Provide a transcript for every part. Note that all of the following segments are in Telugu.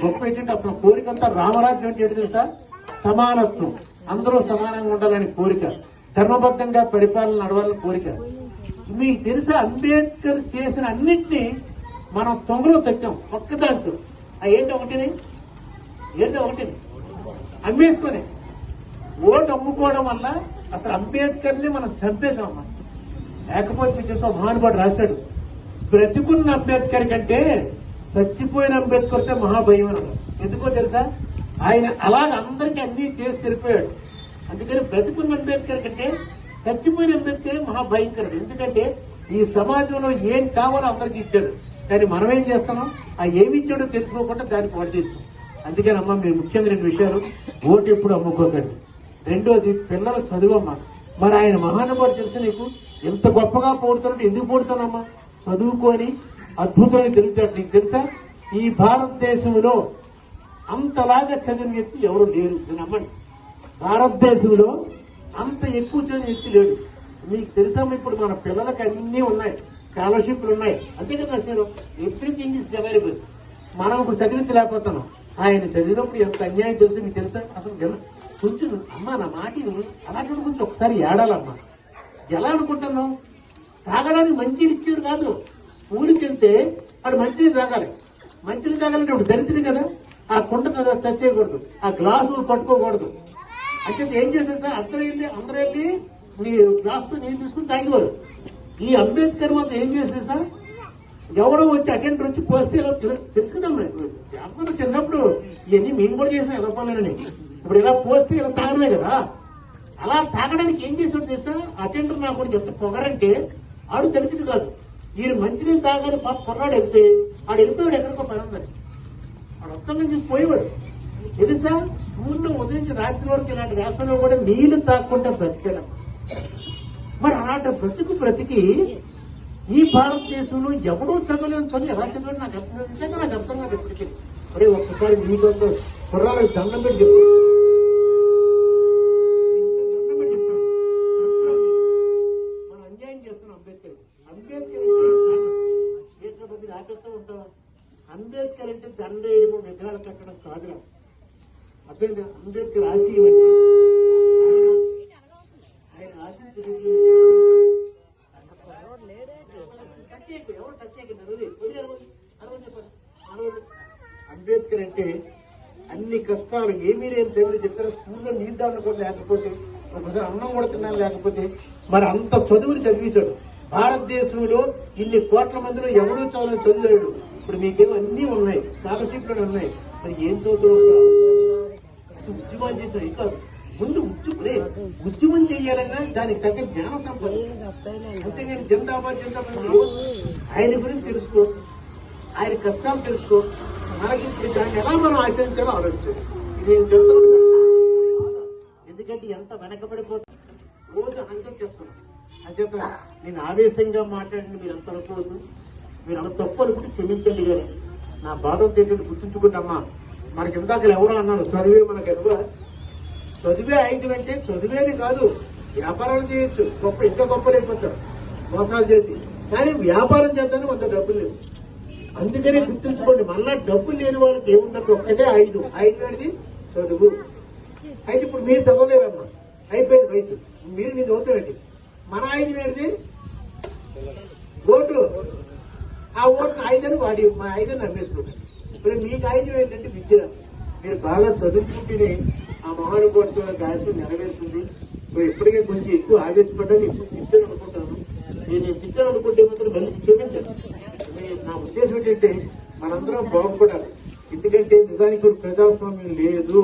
గొప్ప ఏంటంటే అప్పుడు కోరికంతా రామరాజ్యం అంటే ఏంటి తెలుసా? సమానత్వం, అందరూ సమానంగా ఉండాలని కోరిక, ధర్మబద్ధంగా పరిపాలన నడవాలని కోరిక. మీకు తెలుసా అంబేద్కర్ చేసిన అన్నింటినీ మనం తొంగలో తగ్గాం ఒక్కదాంతో. ఏంటి ఒకటిని అమ్మేసుకొని ఓటు అమ్ముకోవడం వల్ల అసలు అంబేద్కర్ ని మనం చంపేశామమ్మా. లేకపోతే మీకు తెలుసా మహానుభావుడు రాశాడు, బ్రతికున్న అంబేద్కర్ కంటే చచ్చిపోయిన అంబేద్కర్తో మహాభయం అన్నాడు. ఎందుకో తెలుసా? ఆయన అలాగ అందరికీ అన్ని చేసి సరిపోయాడు. అందుకని బ్రతికున్న అంబేద్కర్ కంటే చచ్చిపోయిన అంబేద్కర్ మహాభయంకరుడు. ఎందుకంటే ఈ సమాజంలో ఏం కావాలో అందరికీ ఇచ్చాడు. కానీ మనం ఏం చేస్తున్నాం? ఆ ఏమి ఇచ్చాడో తెలుసుకోకుండా దానికి ఓటేస్తాం. అందుకని అమ్మ మీరు ముఖ్యంగా 2 విషయాలు: ఓటు ఎప్పుడు అమ్ముకోకండి. రెండోది పిల్లలు చదువమ్మా. మరి ఆయన మహానుభావుడు తెలుసా నీకు? ఎంత గొప్పగా పోడుతున్నట్టు ఎందుకు పోడుతానమ్మా? చదువుకొని అద్భుతమైన తెలుగుతాడు. నీకు తెలుసా ఈ భారతదేశంలో అంతలాగా చదివిన వ్యక్తి ఎవరు లేరు. నమ్మండి, భారతదేశంలో అంత ఎక్కువ చదివిన వ్యక్తి లేడు. మీకు తెలుసా ఇప్పుడు మన పిల్లలకి అన్నీ ఉన్నాయి, స్కాలర్షిప్లు ఉన్నాయి, అంతే కదా సార్? Everything is available. మనం ఇప్పుడు చదివించలేకపోతున్నాం. ఆయన చదివినప్పుడు ఎంత అన్యాయం తెలుసు మీకు తెలుసా? అసలు కొంచెం అమ్మా నా మాటిని అలాంటి కొంచెం ఒకసారి ఏడాలమ్మా. ఎలా అనుకుంటున్నావు? తాగడానికి మంచిని ఇచ్చాడు కాదు, స్కూల్కి వెళ్తే వాడు మంచిని తాగాలి. మంచిని తాగాలంటే ఇప్పుడు దరిద్రం కదా, ఆ కుండ టచ్ చేయకూడదు, ఆ గ్లాసు పట్టుకోకూడదు. అంటే ఏం చేశారు సార్? అందరూ వెళ్ళి మీ గ్లాస్తో నీళ్ళు తీసుకుని తాగేవారు. ఈ అంబేద్కర్ మాత్రం ఏం చేశారు సార్? ఎవడో వచ్చి అటెండర్ వచ్చి పోస్తే ఇలా తెలుసు కదమ్మా. అందరూ చిన్నప్పుడు ఇవన్నీ మేము కూడా చేసాం ఎలా పనులని. ఇప్పుడు ఇలా పోస్తే ఇలా తాగడమే కదా. అలా తాగడానికి ఏం చేసాడు తెలుసా? అటెండర్ నాకు కూడా చెప్తే పొగరంటే ఆడు తెలిసింది కాదు. ఈయన మంచినీళ్ళు తాగాలి పాప కుర్రాడు వెళ్తే ఆడు వెళ్ళిపోయాడు ఎక్కడికో పని ఉందని. ఆడు ఒక్కగా చూసి పోయేవాడు. తెలుసా స్కూల్లో ఉదయం రాత్రి వరకు ఇలాంటి వేసంలో కూడా నీళ్లు తాగకుండా బ్రతికాడు. మరి అలాంటి బ్రతికి ఈ భారతదేశంలో ఎవడూ చదవలేని చదువు ఎలా చదవని నాకు అర్థం కాదు ఎప్పటికీ. అరే ఒక్కసారి మీకు కుర్రాళ్ళకి దండం పెట్టి చెప్తాను. మనం అన్యాయం చేస్తున్నాం అంబేద్కర్. ఆకర్షణ ఉంటాం. అంబేద్కర్ అంటే దండ వేయడం, విగ్రహాలు కట్టడం కాదురా. అదే అంబేద్కర్ ఆశయం అంటే ఆయన ఆశించి అంబేద్కర్ అంటే అన్ని కష్టాలు ఏమీ లేని తెలియదు చెప్తారు. స్కూల్లో నీళ్ళు కూడా లేకపోతే, ఒకసారి అన్నం కూడా తిన్నాను లేకపోతే, మరి అంత చదువుని చదివించాడు. భారతదేశంలో ఇన్ని కోట్ల మందిలో ఎవరూ చదవని చదివాడు. ఇప్పుడు మీకేమో అన్నీ ఉన్నాయి, స్కాలర్షిప్లు ఉన్నాయి. మరి ఏం చదువుతావు? ఉద్యమం చేశాడు. ఇంకా ముందు ఉద్యమం చేయాలన్నా దానికి తగ్గ జ్ఞాన సంపద. అంతేగాని జిందాబాద్ ఆయన గురించి తెలుసుకో, ఆయన కష్టాలు తెలుసుకో. మనకి ఇప్పుడు దాన్ని ఎలా మనం ఆచరించాలో ఆలోచించాలి. ఇది నేను చెప్తాను. ఎందుకంటే ఎంత వెనకబడిపోతుంది రోజు అనంతం చేస్తున్నాం అని చెప్ప నేను ఆవేశంగా మాట్లాడింది మీరు అంత అనుకోవద్దు. మీరు అంత తప్పు అనుకుంటే క్షమించండి. కానీ నా బాధంతో ఏంటంటే గుర్తుంచుకుంటామ్మా. మనకి ఇందాక ఎవరో అన్నారు చదివే మనకు ఎదుగు. చదివే 5 అంటే చదివేది కాదు, వ్యాపారాలు చేయొచ్చు. ఇంకా గొప్ప లేకపోతారు మోసాలు చేసి. కానీ వ్యాపారం చేద్దానికి కొంత డబ్బులు లేవు. అందుకనే గుర్తుంచుకోండి, మళ్ళా డబ్బులు లేని వాళ్ళకి ఏముందంటే ఒక్కటే 5 అనేది చదువు. అయితే ఇప్పుడు మీరు చదవలేరమ్మా, అయిపోయింది వయసు. మీరు నేను చదువుతానండి. మన 5 ఏడిది ఓటు. ఆ ఓటును 5 వాడి మా 5 అమ్మేసుకుంటారు. ఇప్పుడు మీకు 5 ఏంటంటే విద్య. మీరు బాగా చదువుకుంటేనే ఆ మహానుభావుడితో ఆశ నెరవేరుతుంది. ఎప్పటికే కొంచెం ఎక్కువ ఆవేశపడ్డాను, ఇప్పుడు తిట్టాను అనుకుంటాను. నేను తిట్టాను అనుకుంటే మాత్రం మళ్ళీ క్షమించాను. నా ఉద్దేశం ఏంటంటే మనందరం బాగుపడాలి. ఎందుకంటే నిజానికి ఇప్పుడు ప్రజాస్వామ్యం లేదు.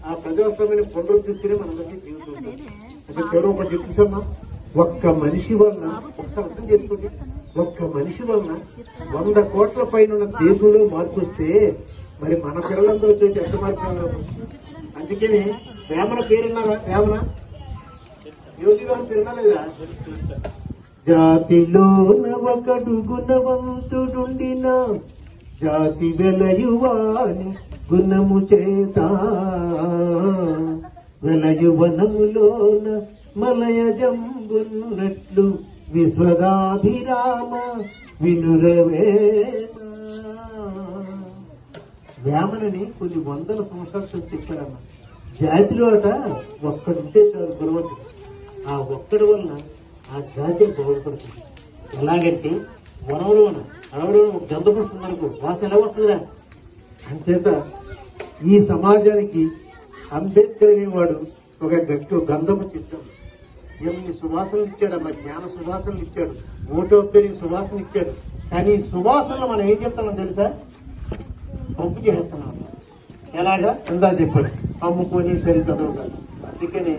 ఆ ప్రజాస్వామ్యాన్ని పునరుద్ధరిస్తేనే మనందరికీ జీవితం. అంటే కేవలం ఒకటి చెప్తామా, ఒక్క మనిషి వలన ఒకసారి అర్థం చేసుకోండి, ఒక్క మనిషి వలన 100 కోట్ల పైన ఉన్న దేశంలో మార్పు వస్తే మరి మన పిల్లలందరూ వచ్చి ఎంత మార్పు? అందుకని వేమన పేరున్నారా? వేమన యోగి గారి పేరున్నా? జాతిలోన ఒకడు గుణవంతుడుండిన జాతి వెలయువాని గుణము చేత వెలయువనములోన మలయజంబున్నట్లు విశ్వదాభిరామ వినురవేమ. వేమనని కొన్ని వందల సంవత్సరాల క్రితం చెప్పాడన్న. జాతిలో అట ఒక్కడుంటే చాలు గురవద్దు, ఆ ఒక్కడి వలన ఆ జాతి బాగుపడుతుంది. ఎలాగంటే వనంలోన అడవిలో ఒక గంధపురుషు మనకు వాసన ఎలా వస్తుందా? అంచేత ఈ సమాజానికి అంబేద్కర్ అనేవాడు ఒక గంధపు చిత్తం. ఎన్ని సువాసనలు ఇచ్చాడమ్మా, జ్ఞాన సువాసనలు ఇచ్చాడు, ఓటోపేరి సువాసన ఇచ్చాడు. కానీ ఈ సువాసనలు మనం ఏం చెప్తున్నాం తెలుసా? పంపు చేస్తున్నాం. ఎలాగా ఇందా చెప్పాడు, అమ్ముకొని సరి చదవగలరు. అందుకని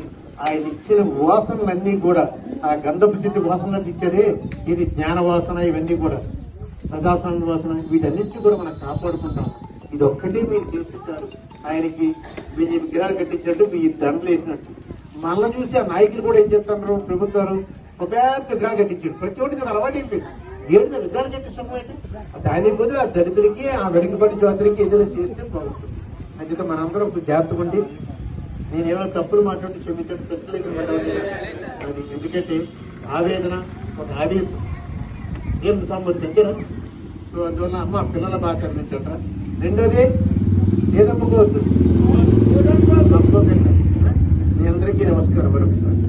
ఆయన ఇచ్చిన వాసనలన్నీ కూడా ఆ గంధపు చెట్టు వాసనలకు ఇచ్చాడే, ఇది జ్ఞాన వాసన, ఇవన్నీ కూడా ప్రజాస్వామ్య వాసన, వీటన్నింటి కూడా మనం కాపాడుకుంటాం. ఇది ఒక్కటే మీరు చేస్తుంటారు. ఆయనకి మీరు విగ్రహాలు కట్టించినట్టు మీ దండలు వేసినట్టు మళ్ళీ చూసి ఆ నాయకులు కూడా ఏం చేస్తున్నారు, ప్రభుత్వాలు ఒక పెద్ద విగ్రహాలు కట్టించారు. ప్రతి ఒక్కటి అలవాటు అయిపోయింది. ఏడుగా విగ్రహాలు కట్టిస్తాం అంటే దానికి బదులు ఆ దళితులకి ఆ వెనుకబడి జాతులకి ఏదైనా చేస్తే బాగుంటుంది. అయితే మనందరం ఒక జాగ్రత్తగా ఉండి, నేనేమైనా తప్పులు మాట్లాడి క్షమించండి, పెద్దల దగ్గర అది. ఎందుకంటే ఆవేదన ఒక ఆవేశం ఏం సంబంధించారా? సో అందువల్ల అమ్మ పిల్లల బాగా చదివించట. రెండోది ఏదమ్మకోవచ్చు. మీ అందరికీ నమస్కారం మరొకసారి.